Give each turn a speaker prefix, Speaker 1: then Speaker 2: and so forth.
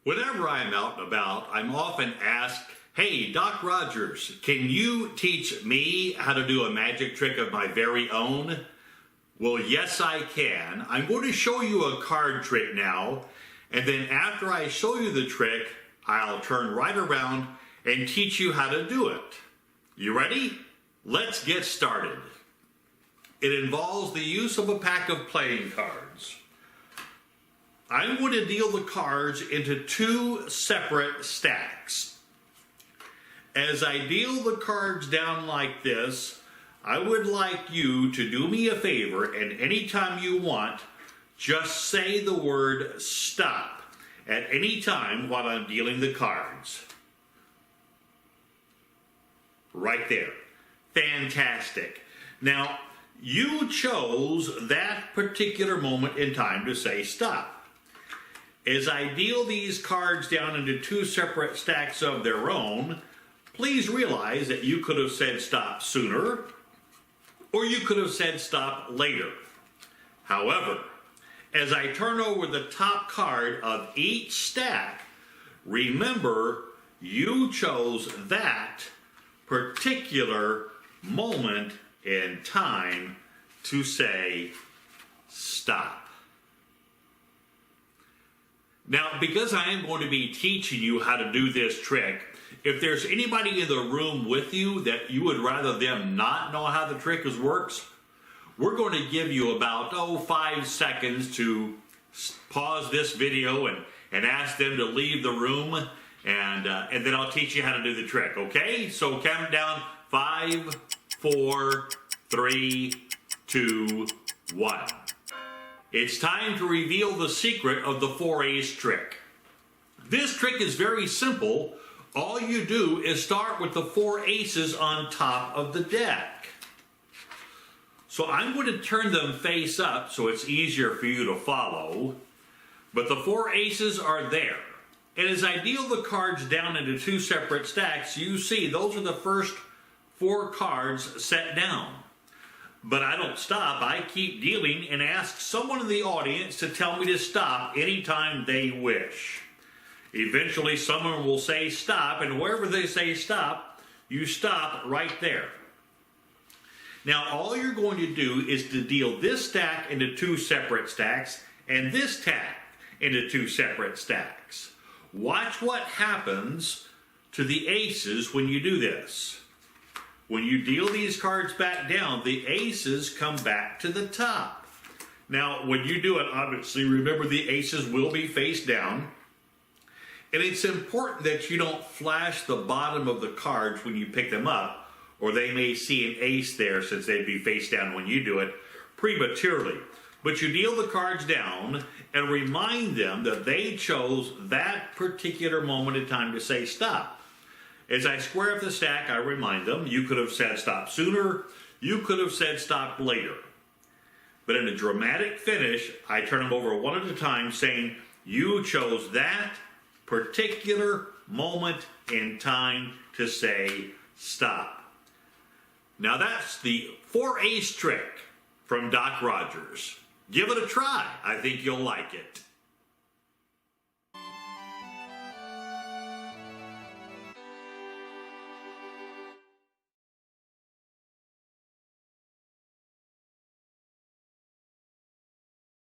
Speaker 1: Whenever I'm out and about, I'm often asked, "Hey, Doc Rogers, can you teach me how to do a magic trick of my very own?" Well, yes, I can. I'm going to show you a card trick now, and then after I show you the trick, I'll turn right around and teach you how to do it. You ready? Let's get started. It involves the use of a pack of playing cards. I'm going to deal the cards into two separate stacks. As I deal the cards down like this, I would like you to do me a favor, and anytime you want, just say the word stop at any time while I'm dealing the cards. Right there. Fantastic. Now, you chose that particular moment in time to say stop. As I deal these cards down into two separate stacks of their own, please realize that you could have said stop sooner, or you could have said stop later. However, as I turn over the top card of each stack, remember you chose that particular moment in time to say stop. Now, because I am going to be teaching you how to do this trick, if there's anybody in the room with you that you would rather them not know how the trick works, we're going to give you about 5 seconds to pause this video and ask them to leave the room, and then I'll teach you how to do the trick, okay? So count down 5, 4, 3, 2, 1. It's time to reveal the secret of the 4-ace trick. This trick is very simple. All you do is start with the 4 aces on top of the deck. So I'm going to turn them face up so it's easier for you to follow. But the 4 aces are there. And as I deal the cards down into two separate stacks, you see those are the first 4 cards set down. But I don't stop. I keep dealing and ask someone in the audience to tell me to stop anytime they wish. Eventually someone will say stop, and wherever they say stop, you stop right there. Now all you're going to do is to deal this stack into two separate stacks and this stack into two separate stacks. Watch what happens to the aces when you do this. When you deal these cards back down, the aces come back to the top. Now, when you do it, obviously, remember the aces will be face down. And it's important that you don't flash the bottom of the cards when you pick them up, or they may see an ace there since they'd be face down when you do it prematurely. But you deal the cards down and remind them that they chose that particular moment in time to say stop. As I square up the stack, I remind them, you could have said stop sooner, you could have said stop later. But in a dramatic finish, I turn them over one at a time saying, you chose that particular moment in time to say stop. Now that's the 4-ace trick from Doc Rogers. Give it a try. I think you'll like it.